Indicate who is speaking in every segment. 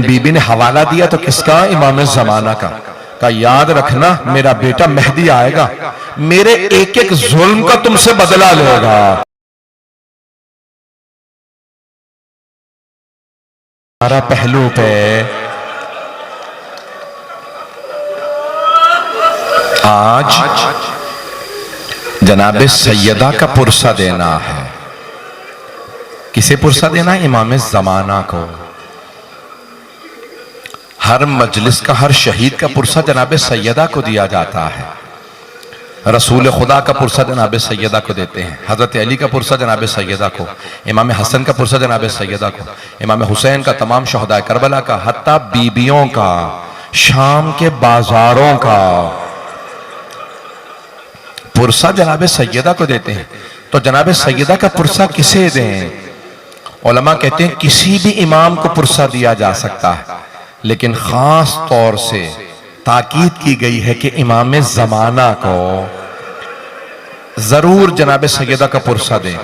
Speaker 1: लेकिन बीबी ने हवाला दिया तो किसका? इमाम ज़माना का याद रखना मेरा बेटा मेहदी आएगा, मेरे एक एक जुल्म का तुमसे बदला लेगा। हमारा पहलू पे आज जनाबे सैयदा का पुरसा देना है। किसे पुरसा देना है? इमाम ज़माना को। हर मजलिस का, हर शहीद का पुरसा जनाबे सैयदा को दिया जाता है। रसूल खुदा का पुरसा जनाबे सैयदा को देते हैं, हजरत अली का पुरसा जनाबे सैयदा को, इमाम हसन का पुरसा जनाबे सैयदा को, इमाम हुसैन का, तमाम शहदा करबला का, हत्ता बीबियों का, शाम के बाजारों का पुरसा जनाबे सैयदा को देते हैं। तो जनाबे सैयदा का पुरसा किसे दें? उलमा कहते हैं किसी भी इमाम को पुरसा दिया जा सकता है, लेकिन खास तौर से ताकीद की गई है कि इमाम ज़माना को जरूर जनाबे सैयदा का पुरसा दें।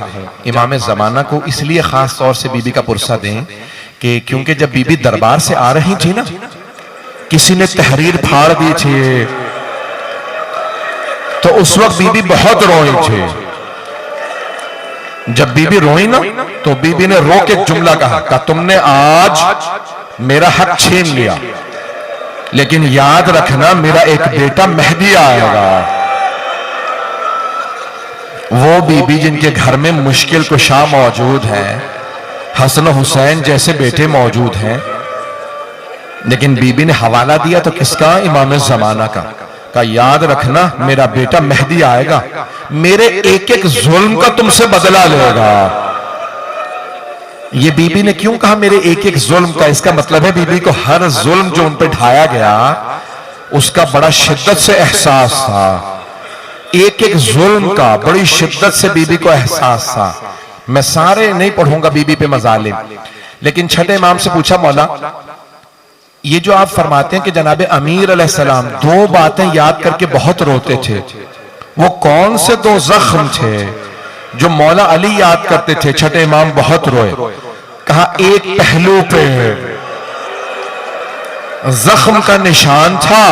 Speaker 1: इमाम ज़माना को इसलिए खास तौर से बीबी का पुरसा दें कि क्योंकि जब बीबी दरबार से आ रही थी ना, किसी ने तहरीर फाड़ दी थी, तो उस वक्त बीबी बहुत रोई थी। जब बीबी रोई ना, तो बीबी ने रो के एक जुमला कहा, तुमने आज मेरा हक छीन लिया, लेकिन याद रखना मेरा एक बेटा मेहदी आएगा। वो बीबी जिनके घर में मुश्किल कुशा मौजूद है, हसन हुसैन जैसे बेटे मौजूद हैं, लेकिन बीबी ने हवाला दिया तो किसका? इमाम ज़माना का याद रखना मेरा बेटा मेहदी आएगा, मेरे एक एक जुल्म का तुमसे बदला लेगा। ये बीबी ने क्यों कहा मेरे एक एक जुल्म का? इसका मतलब है बीबी को हर जुल्म जो उन पे ढाया गया उसका बड़ा शिद्दत से एहसास था। एक एक जुल्म का बड़ी शिद्दत से बीबी को एहसास था। मैं सारे नहीं पढ़ूंगा बीबी पे मजालिम, लेकिन छठे इमाम से पूछा, मौला ये जो आप फरमाते हैं कि जनाबे अमीर अलैहिस्सलाम दो बातें याद करके बहुत रोते थे, वो कौन से दो जख्म थे जो मौला अली याद करते थे? छठे इमाम बहुत रोए। कहा एक पहलू पे जख्म का निशान था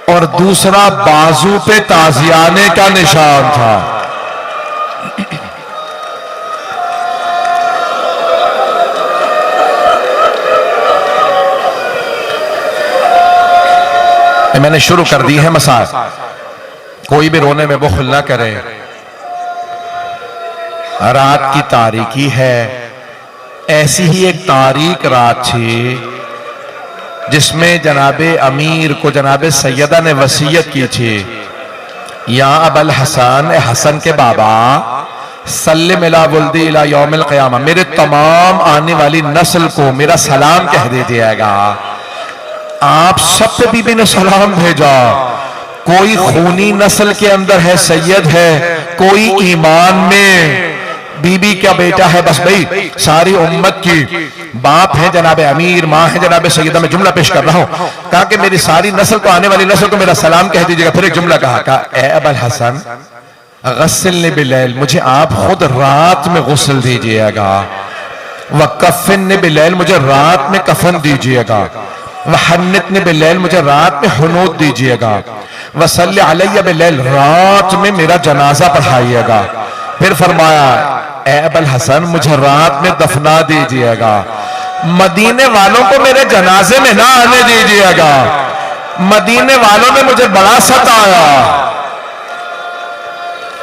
Speaker 1: और दूसरा बाजू पे ताजियाने का निशान था। मैंने शुरू कर दी है मसाज, कोई भी रोने में बुखल ना करे। रात की तारीकी है, ऐसी ही एक तारीक रात थी जिसमें जनाबे अमीर को जनाबे सैयदा ने वसीयत की थी, या अबल हसन, हसन के बाबा, सल्लिम इला वुल्दी इला यौमिल क़ियामा, मेरे तमाम आने वाली नस्ल को मेरा सलाम कह दीजिएगा। आप सब पे बीबी ने सलाम भेजा। कोई खूनी नस्ल के अंदर है, सैयद है, कोई ईमान में बीबी का बेटा है, बस भाई सारी उम्मत की बाप है जनाबे अमीर, माँ है जनाबे सैयदा। मैं जुमला पेश कर रहा हूं, कहा कि मेरी सारी नस्ल को, आने वाली नस्ल को मेरा सलाम कह दीजिएगा। फिर एक जुमला कहा, ए अबल हसन गस्सिलनी बिलैल, मुझे आप खुद रात में गुस्ल दीजिएगा। व कफ़िन बिलैल, मुझे रात में कफन दीजिएगा। वहन्नितनी बिलैल, मुझे रात में हुनूत दीजिएगा। वसल्ली अलैया बिलैल, रात में मेरा जनाजा पढ़ाइएगा। फिर फरमाया, ए अबल हसन मुझे रात में दफना दीजिएगा। मदीने वालों को मेरे जनाजे में ना आने दीजिएगा, मदीने वालों ने मुझे बड़ा सताया।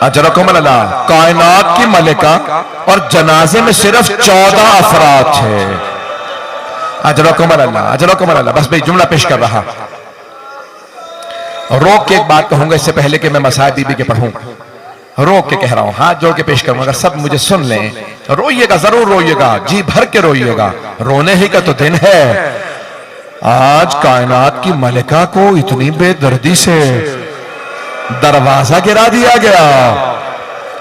Speaker 1: अजरकुम अल्लाह, कायनात की मलिका और जनाजे में सिर्फ 14 अफराद थे। अजरकुम अल्लाह, अजरकुम अल्लाह। बस भाई जुमला पेश कर रहा, रोक के एक बात कहूंगा इससे पहले कि मैं मसाइब बीबी के पढ़ूं। रोक के कह रहा हूं, हाथ जोड़ के पेश करूंगा, अगर सब मुझे सुन लें। रोइएगा, जरूर रोइएगा, जी भर के रोइएगा, रोने ही का तो दिन है। आज कायनात की मलिका को इतनी बेदर्दी से दरवाजा गिरा दिया गया।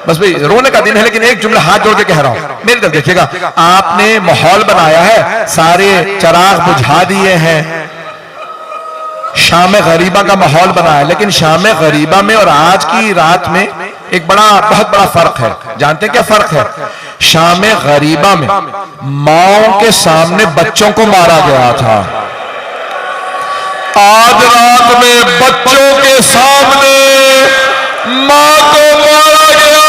Speaker 1: बस भाई रोने का दिन है, लेकिन एक जुमला हाथ जोड़ के कह रहा हूं, मेरी तरफ देखिएगा। आपने माहौल बनाया है, सारे चिराग बुझा दिए हैं, शाम गरीबा का माहौल बनाया, लेकिन शाम गरीबा में और आज की रात में एक बहुत बड़ा फर्क है। जानते हैं क्या फर्क है? शाम गरीबा में माओ के सामने बच्चों को मारा गया था, आज रात में बच्चों के सामने मां को मारा गया।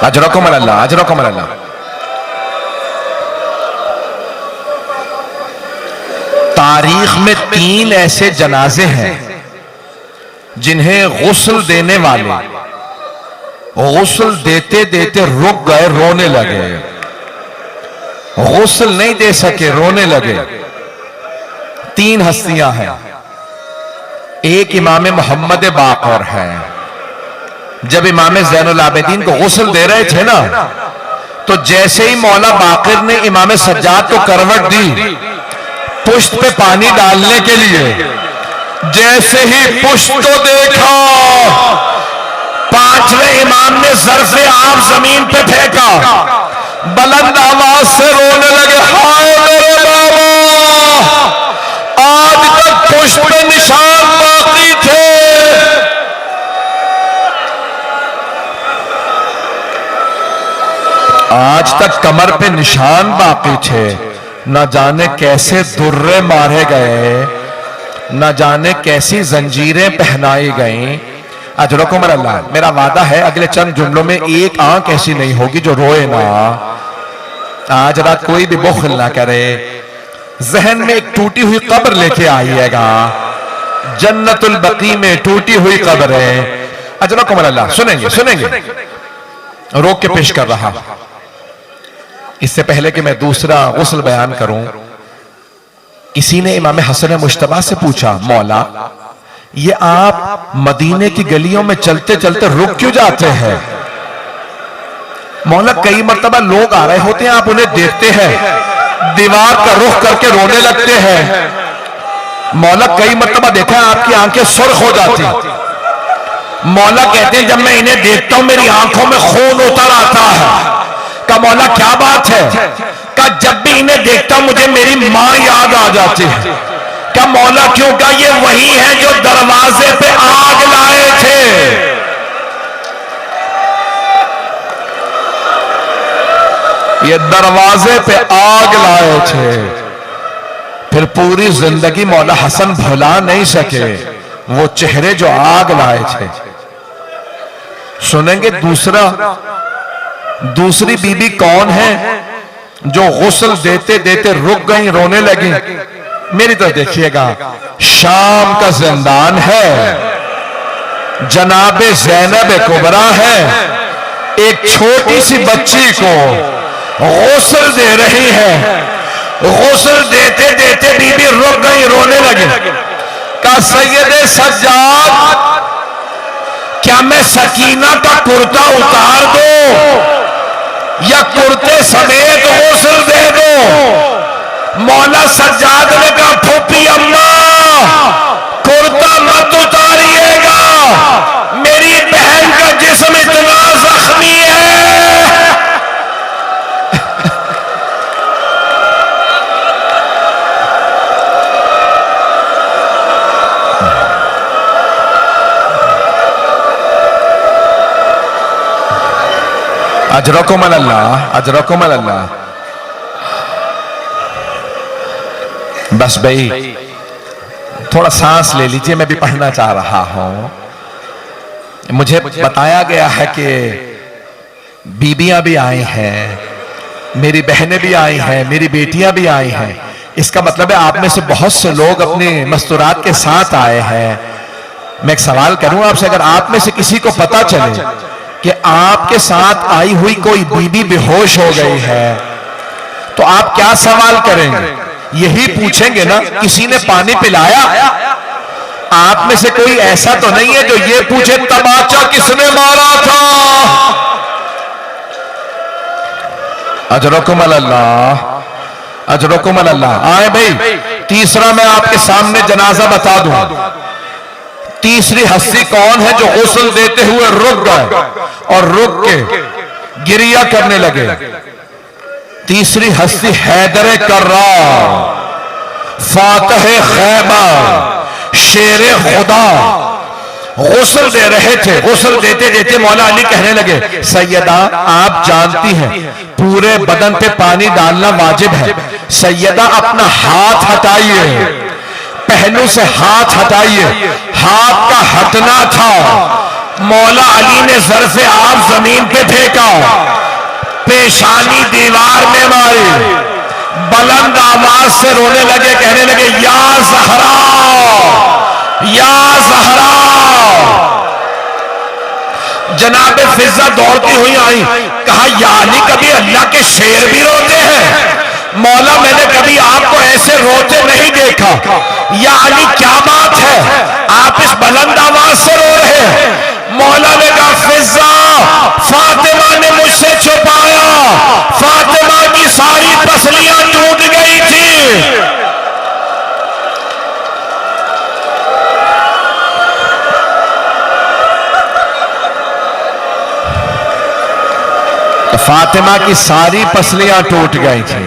Speaker 1: अजरकुम अल्लाह, अजरकुम अल्लाह। तारीख में 3 ऐसे जनाजे हैं जिन्हें गुस्ल देने वाले गुस्ल देते देते रुक गए, रोने लगे, गुस्ल नहीं दे सके, रोने लगे। 3 हस्तियां हैं। एक इमाम मोहम्मद बाक़र है। जब इमाम ज़ैनुल आबिदीन को गुस्ल दे रहे थे ना, तो जैसे ही मौला बाक़िर ने इमाम सज्जाद को करवट दी पुश्त पे पानी डालने के लिए, जैसे ही पुश्त को देखा, 5वें इमाम ने ज़र्फ़े आब जमीन पे फेंका, बुलंद आवाज से रोने लगे, हाय मेरे बाबा, आज तक पुश्त पे निशान बाकी थे, आज तक कमर पे निशान बाकी थे, न जाने कैसे दुर्रे मारे गए, न जाने कैसी जंजीरें पहनाई गईं। अजरकुम अल्लाह। मेरा वादा है अगले चंद जुमलों में एक आंख ऐसी नहीं होगी जो रोए ना। आज रात कोई भी बुख्ल ना करे। जहन में एक टूटी हुई कब्र लेके आइएगा, जन्नतुल बकी में टूटी हुई कब्र है। अजरकुम अल्लाह। सुनेंगे सुनेंगे, रोक के पेश कर रहा। इससे पहले कि मैं दूसरा गुस्ल बयान करूं, किसी ने इमाम हसन मुश्तबा से पूछा, मौला ये आप मदीने की गलियों में चलते चलते रुक क्यों जाते हैं? मौला कई मर्तबा लोग आ रहे होते हैं, आप उन्हें देखते हैं, दीवार का रुख करके रोने लगते हैं। मौला कई मर्तबा देखा है आपकी आंखें सुर्ख हो जाती। मौला कहते हैं जब मैं इन्हें देखता हूं मेरी आंखों में खून उतर आता है। का मौला क्या बात है? का जब भी इन्हें देखता हूं मुझे मेरी मां याद आ जाती है। क्या मौला क्यों? का ये वही है जो दरवाजे पे आग लाए थे। ये दरवाजे पे आग लाए थे, फिर पूरी जिंदगी मौला हसन भुला नहीं सके वो चेहरे जो आग लाए थे। सुनेंगे दूसरी बीबी कौन है जो गुस्ल देते देते रुक गई, रोने लगी? मेरी तरफ देखिएगा, शाम का जिंदान है, जनाबे ज़ैनब कुबरा है, एक छोटी सी बच्ची को गुस्ल दे रही है। गुस्ल देते देते बीबी रुक गई, रोने लगी। का सैयदे सज्जाद, क्या मैं सकीना का कुर्ता उतार दो या कुर्ते समेत गुस्ल दे दो? मौला सज्जाद ने कहा, फूफी अम्मा कुर्ता मत उतारिएगा, मेरी बहन का जिस्म इतना जख्मी है। अजरकुम अल्लाह, अजरकुम अल्लाह। बस भाई थोड़ा सांस ले लीजिए, मैं भी पढ़ना चाह रहा हूं। मुझे बताया गया है कि बीबियां भी आई हैं, मेरी बहनें भी आई हैं, मेरी बेटियां भी आई हैं। इसका मतलब है आप में से बहुत से लोग अपने मस्तूरात के साथ आए हैं। मैं एक सवाल करूं आपसे, अगर आप में से किसी को पता चले कि आपके साथ आई हुई कोई बीबी बेहोश हो गई है, तो आप क्या सवाल करेंगे? यही पूछेंगे ना, किसी ने पानी पिलाया? आप में से कोई ऐसा तो नहीं है जो ये पूछे तमाचा किसने मारा था? अजरकुम अल्लाह, अजरकुम अल्लाह। आए भाई, तीसरा मैं आपके सामने जनाजा बता दूं। तीसरी हस्ती कौन है जो गुस्ल देते हुए रुक गए और रुक के गिरिया करने लगे? तीसरी हस्ती हैदर कर्रार, फातह खैबर, शेर खुदा गुस्ल दे रहे थे। गुस्ल देते देते मौला अली कहने लगे, सैयदा आप जानती हैं पूरे बदन पे पानी डालना वाजिब है। सैयदा अपना हाथ हटाइए, पहलू से हाथ हटाइए। हाथ का हटना था। मौला अली ने ज़र्फ़े आप जमीन पे फेंका, पेशानी दीवार में मारी, बुलंद आवाज से रोने लगे, कहने लगे या ज़हरा, या ज़हरा। जनाबे फिजा दौड़ती हुई आई, कहा या अली कभी अल्लाह के शेर भी रोते हैं? मौला मैंने कभी आपको ऐसे रोते नहीं देखा। या अली क्या बात है, आप इस बुलंद आवाज से रो रहे हैं? मौला ने कहा फिजा, फातिमा ने मुझसे छुपाया, फातिमा की सारी पसलियां टूट गई थी। फातिमा की सारी पसलियां टूट गई थी।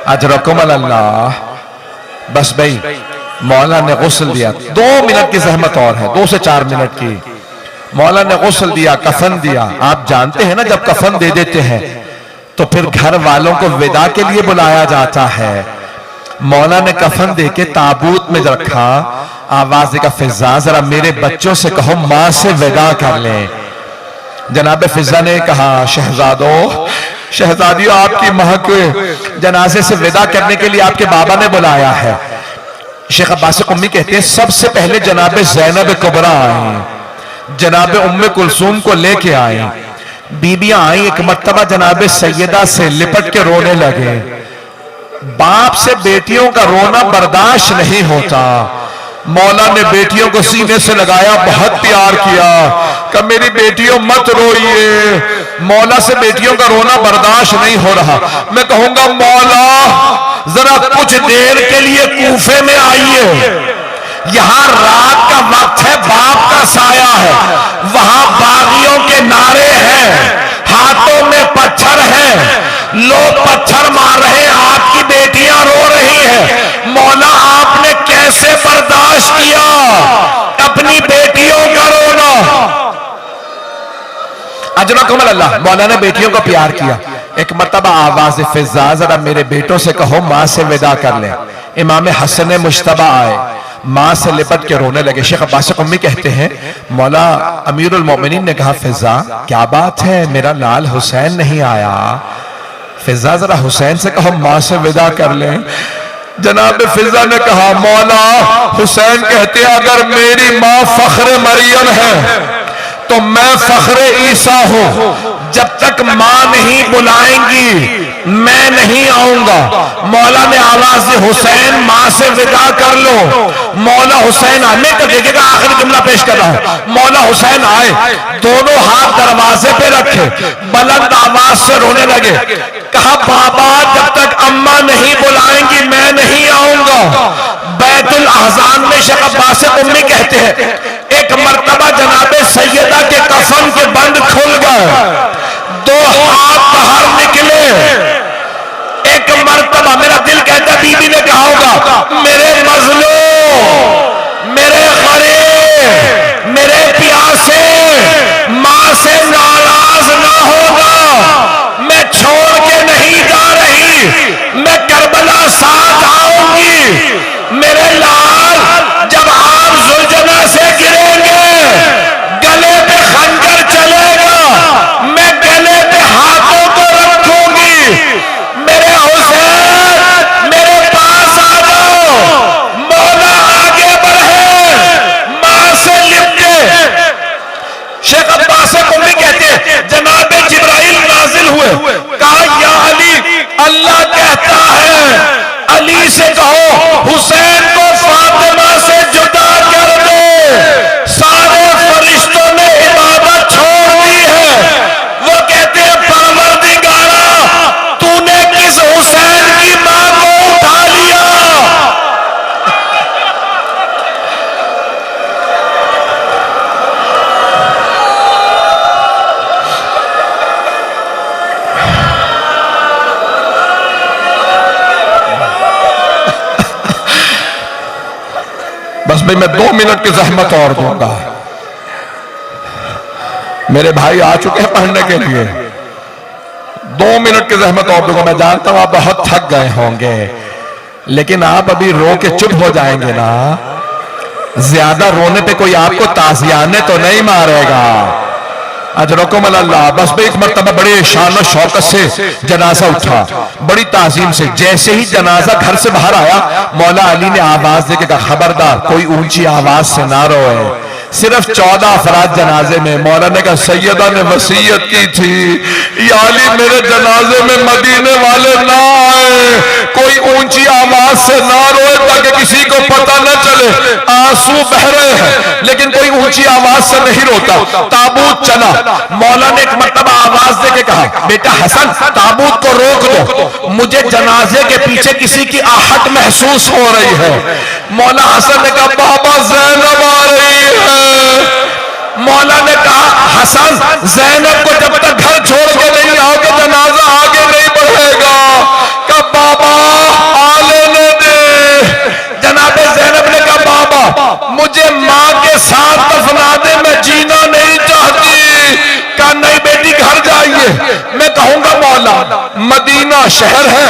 Speaker 1: अजरकुम अल्लाह। बस भाई मौला ने गुस्ल दिया, 2 मिनट की जहमत और है, 2 से 4 मिनट की। मौला ने गुस्ल दिया, कफन दिया। आप जानते हैं ना जब कफन दे देते हैं तो फिर घर वालों को विदा के लिए बुलाया जाता है। मौला ने कफन दे के ताबूत में रखा, आवाज देगा फिजा जरा मेरे बच्चों से कहो मां से विदा कर लें। जनाब फिजा ने कहा शहजादों, शहजादियों आपकी मां के जनाजे से विदा करने के लिए आपके बाबा ने बुलाया है। शेख अब्बास कुम्मी कहते हैं सबसे पहले जनाब ज़ैनब कुबरा आई, जनाब उम्मे कुलसूम को लेके आए। बीबियां आई, एक मर्तबा जनाब सैयदा से लिपट के रोने लगे। बाप से बेटियों का रोना बर्दाश्त नहीं होता। मौला ने बेटियों को सीने से लगाया, बहुत प्यार किया, कि मेरी बेटियों मत रोइए। मौला से बेटियों का रोना बर्दाश्त नहीं हो रहा। मैं कहूंगा मौला जरा कुछ देर के लिए कूफे में आइए, यहां रात का वक्त है, बाप का साया है, वहां बागियों के नारे हैं, हाथों में पत्थर हैं, लोग पत्थर मार रहे हैं, आपकी बेटियां रो रही हैं। मौला आपने कैसे बर्दाश्त किया अपनी बेटियों का रोना? अजरकुम अल्लाह। मौला ने बेटियों को प्यार किया। एक मर्तबा आवाज फिजा जरा मेरे बेटों से कहो मां से विदा कर ले। इमाम हसन मुश्तबा आए, मां से लिपट के रोने लगे। शेख अब्बास कुम्मी कहते हैं मौला अमीरुल मोमिनीन ने कहा फिजा क्या बात है, मेरा लाल हुसैन नहीं आया? फिजा जरा हुसैन से कहो मां से विदा कर ले। जनाब फिजा ने कहा मौला हुसैन कहते हैं अगर मेरी मां फख्र मरियम है तो मैं फख्र ईसा हूं। जब तक मां नहीं बुलाएंगी मैं नहीं आऊंगा। मौला ने आवाज दी हुसैन मां से विदा कर लो। मौला हुसैन आने का देखेगा, आखिरी जुमला पेश कर रहा हूं। मौला हुसैन आए, दोनों हाथ दरवाजे पे रखे, बुलंद आवाज से रोने लगे। कहा बाबा जब तक अम्मा नहीं बुलाएंगी मैं नहीं आऊंगा। बैतुल अहज़ान में शेख अब्बास कुम्मी कहते हैं एक मर्तबा जनाबे सैयदा के कफन के बंद खुल गए, 2 हाथ बाहर निकले। एक मर्तबा मेरा दिल कहता बीबी ने कहा होगा मेरे मजलूम, मेरे गरीब, मेरे प्यासे, मां से नाराज ना होगा, मैं छोड़ के नहीं जा रही, मैं करबला साथ आऊंगी। मेरे लाल जब आप जुल्जना से गिरेंगे गले पे खंजर चलेगा, मैं गले पे हाथों को रखूंगी। मेरे हुसैन मेरे पास आ जाओ। मौला आगे बढ़े, मां से लिपटे। शेख अब्बास कुम्मी कहते हैं जनाब जिब्राइल नाजिल हुए, कहा या अली अल्लाह कहता है भाई मैं 2 मिनट की जहमत और दूंगा। मेरे भाई आ चुके हैं पढ़ने के लिए, 2 मिनट की जहमत और दूंगा। मैं जानता हूं आप बहुत थक गए होंगे, लेकिन आप अभी रो के चुप हो जाएंगे ना, ज्यादा रोने पे कोई आपको ताजियाने तो नहीं मारेगा। अजरकुम अल्लाह। बस भाई एक मरतबा बड़े शान और शौकत से जनाजा उठा, बड़ी ताजीम से। जैसे ही जनाजा घर से बाहर आया, मौला अली ने आवाज देके कहा, खबरदार कोई ऊंची आवाज से ना रोए। सिर्फ 14 अफराद जनाजे में। मौला ने कहा, सैयदा ने वसीयत की थी, या अली मेरे जनाजे में मदीने वाले ना आए, कोई ऊंची आवाज से ना रोए ताकि किसी को पता न चले आंसू बह रहे हैं, लेकिन कोई ऊंची आवाज से नहीं रोता। ताबूत चला, मौला ने एक मरतबा आवाज देके कहा, बेटा हसन ताबूत को रोक दो, मुझे जनाजे के पीछे किसी की आहट महसूस हो रही है। मौला हसन ने कहा, बाबा ज़ैनब आ रही है। मौला ने कहा, हसन ज़ैनब को जब तक घर छोड़ के नहीं आओगे जनाजा आगे नहीं बढ़ेगा। कहा बाबा आ लेने दे। जनाबे ज़ैनब ने कहा, बाबा मुझे माँ के साथ दफना दे, मैं जीना नहीं चाहती। कहा नहीं बेटी घर जाइए। मैं कहूंगा मौला मदीना शहर है,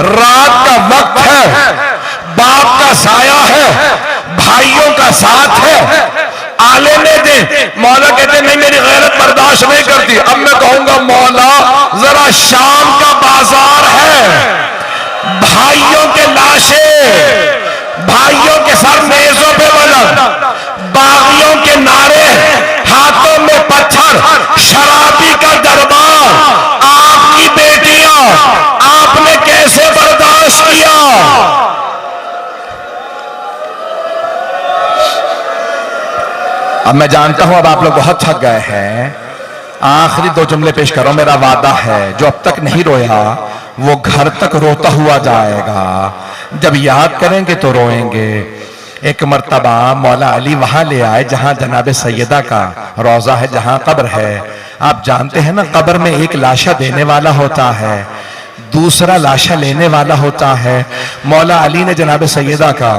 Speaker 1: रात का वक्त है, बाप का साया है, भाइयों का साथ है, आ लेने दे। मौला कहते नहीं मेरी गैरत बर्दाश्त नहीं करती। अब मैं कहूंगा मौला जरा शाम का बाजार है, भाइयों के लाशें, भाइयों के सर मेजों पे बलद, बागियों के नारे, हाथों में पत्थर, शराबी का दरबार, आपकी बेटियां, आपने कैसे बर्दाश्त किया। अब मैं जानता हूं अब आप लोग बहुत थक गए हैं, आखिरी 2 जुमले पेश करो। मेरा वादा है जो अब तक नहीं रोया वो घर तक रोता हुआ जाएगा, जब याद करेंगे तो रोएंगे। एक मर्तबा मौला अली वहां ले आए जहां जनाबे सैयदा का रोजा है, जहां कब्र है। आप जानते हैं ना, कब्र में एक लाशा देने वाला होता है, दूसरा लाशा लेने वाला होता है। मौला अली ने जनाबे सैयदा का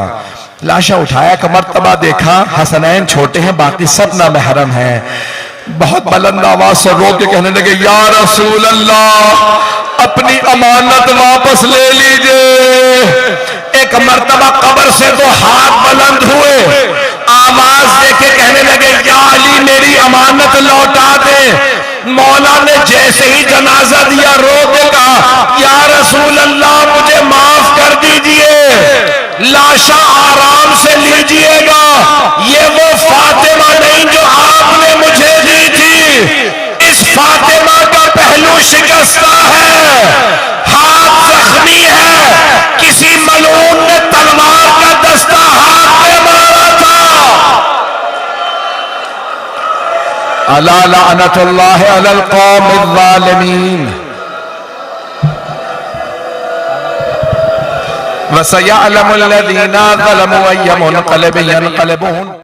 Speaker 1: लाशा उठाया, का मर्तबा देखा, हसनैन छोटे हैं, बाकी सब ना महरम हैं। बहुत बुलंद आवाज से रो के कहने लगे, या रसूल अल्लाह अपनी अमानत वापस ले लीजिए। एक मर्तबा कब्र से 2 हाथ बुलंद हुए, आवाज देके कहने लगे, या अली मेरी अमानत लौटा दे। मौला ने जैसे ही जनाजा दिया रो के कहा, या रसूल अल्लाह मुझे माफ कर दीजिए, लाशा आराम से लीजिएगा, ये वो फातिमा नहीं जो आपने मुझे दी थी। इस फातिमा का पहलू शिकस्ता है, हाथ जख्मी है, किसी मलून ने तलवार का दस्ता हाथ में मारा था। अला लअनतुल्लाहि अलल कौमिज़ ज़ालिमीन वसयअलमुल लज़ीना ज़लमू अय्य मुनक़लिबिन यनक़लिबून।